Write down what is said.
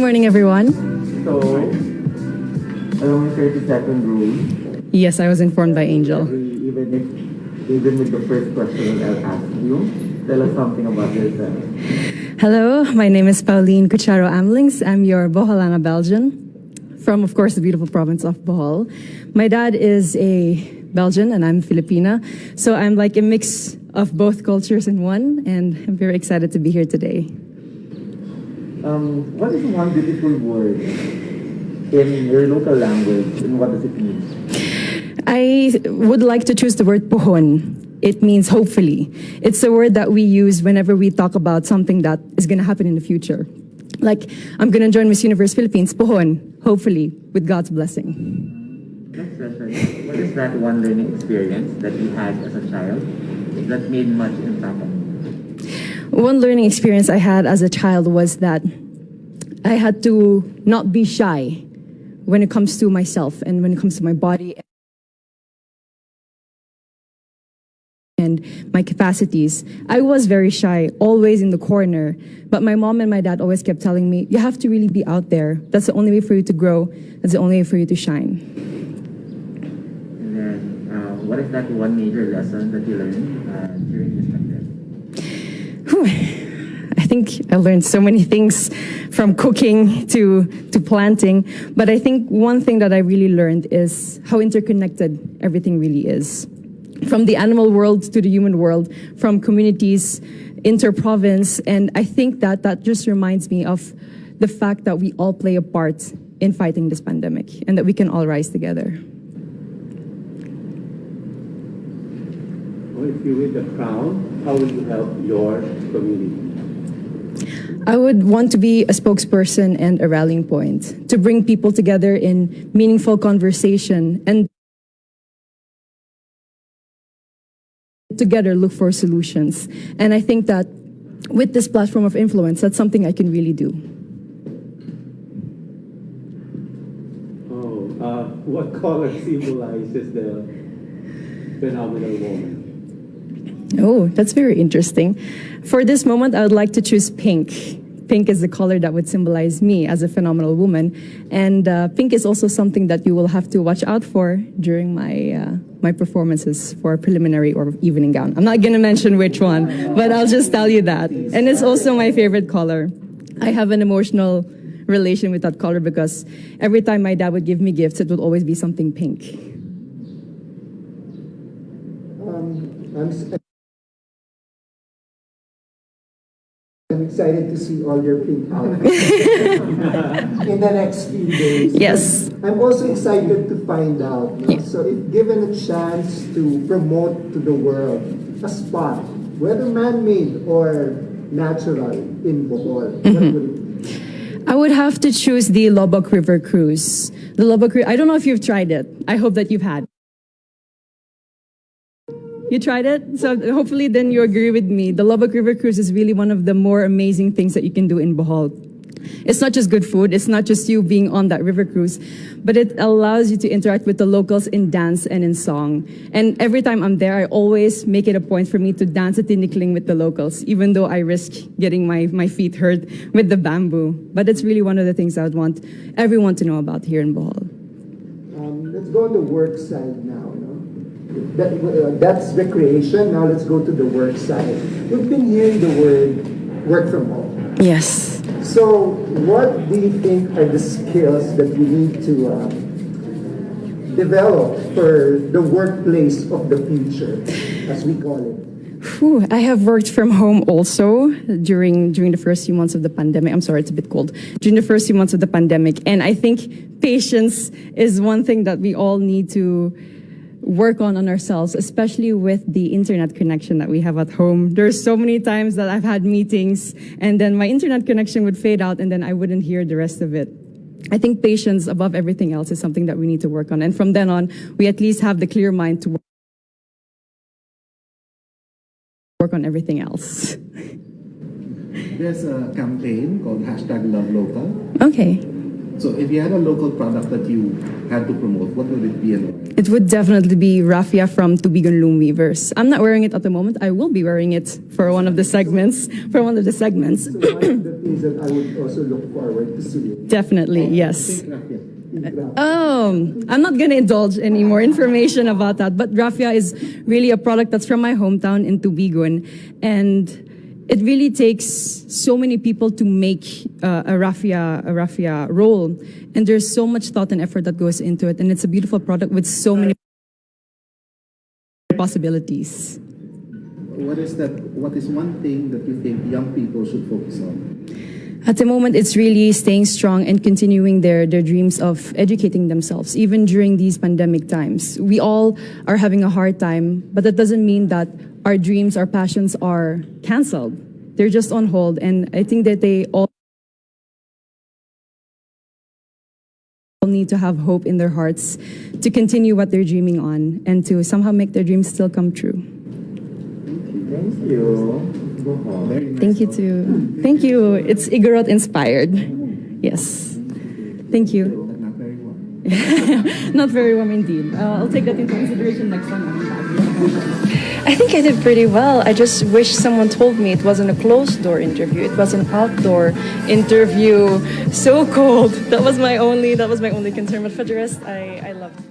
morning, everyone. So, along the 30-second rule, Yes, I was informed by Angel. even with the first question I'll ask you, tell us something about yourself. Hello, my name is Pauline Amelinckx. I'm your Boholana Belgian from, of course, the beautiful province of Bohol. My dad is a Belgian and I'm Filipina, so I'm like a mix of both cultures in one, and I'm very excited to be here today. What is one beautiful word in your local language, and what does it mean? I would like to choose the word pohon. It means hopefully. It's a word that we use whenever we talk about something that is going to happen in the future. Like, I'm going to join Miss Universe Philippines, pohon, hopefully, with God's blessing. Next question. What is that one learning experience that you had as a child that made much impact on you? One learning experience I had as a child was that I had to not be shy when it comes to myself and when it comes to my body and my capacities. I was very shy, always in the corner, but my mom and my dad always kept telling me, you have to really be out there. That's the only way for you to grow. That's the only way for you to shine. And then, what is that one major lesson that you learned during this pandemic? I think I learned so many things from cooking to planting, but I think one thing that I really learned is how interconnected everything really is. From the animal world to the human world, from communities, inter-province, and I think that just reminds me of the fact that we all play a part in fighting this pandemic and that we can all rise together. Well, if you win the crown, how will you help your community? I would want to be a spokesperson and a rallying point to bring people together in meaningful conversation and together look for solutions. And I think that with this platform of influence, that's something I can really do. What color symbolizes the phenomenal woman? Oh, that's very interesting. For this moment, I would like to choose pink. Pink is the color that would symbolize me as a phenomenal woman. And pink is also something that you will have to watch out for during my performances for preliminary or evening gown. I'm not going to mention which one, but I'll just tell you that. And it's also my favorite color. I have an emotional relation with that color because every time my dad would give me gifts, it would always be something pink. I'm excited to see all your pink outfits in the next few days. Yes. I'm also excited to find out. No? Yeah. So if given a chance to promote to the world a spot, whether man-made or natural in Bohol, what would it be? I would have to choose the Lobok River Cruise. The Lobok River, I don't know if you've tried it. I hope that you've had. You tried it? So hopefully then you agree with me. The Lobok River Cruise is really one of the more amazing things that you can do in Bohol. It's not just good food, it's not just you being on that river cruise, but it allows you to interact with the locals in dance and in song. And every time I'm there, I always make it a point for me to dance a tinikling with the locals, even though I risk getting my feet hurt with the bamboo. But it's really one of the things I would want everyone to know about here in Bohol. Let's go on the work side now. That's recreation. Now let's go to the work side. We've been hearing the word work from home. Yes. So what do you think are the skills that we need to develop for the workplace of the future, as we call it? I have worked from home also during the first few months of the pandemic. I'm sorry, it's a bit cold. During the first few months of the pandemic. And I think patience is one thing that we all need to work on ourselves, especially with the internet connection that we have at home. There's so many times that I've had meetings and then my internet connection would fade out and then I wouldn't hear the rest of it. I think patience above everything else is something that we need to work on. And from then on, we at least have the clear mind to work on everything else. There's a campaign called #LoveLocal. Okay. So if you had a local product that you had to promote, what would it be and why? It would definitely be raffia from Tubigon Loom Weavers. I'm not wearing it at the moment. I will be wearing it for one of the segments. So one of the things that I would also look forward to seeing. Definitely, yes. Raffia. I'm not going to indulge any more information about that, but raffia is really a product that's from my hometown in Tubigon, and it really takes so many people to make a raffia roll, and there's so much thought and effort that goes into it, and it's a beautiful product with so many possibilities. What is one thing that you think young people should focus on? At the moment, it's really staying strong and continuing their dreams of educating themselves, even during these pandemic times. We all are having a hard time, but that doesn't mean that our dreams, our passions are canceled. They're just on hold, and I think that they all need to have hope in their hearts to continue what they're dreaming on and to somehow make their dreams still come true. Thank you. Very nice. Thank you too. Thank you. It's Igorot inspired. Yes. Thank you. But not very well. Not very warm indeed. I'll take that into consideration next time I'm back. I think I did pretty well. I just wish someone told me it wasn't a closed door interview. It was an outdoor interview. So cold. That was my only concern. But for the rest, I loved it.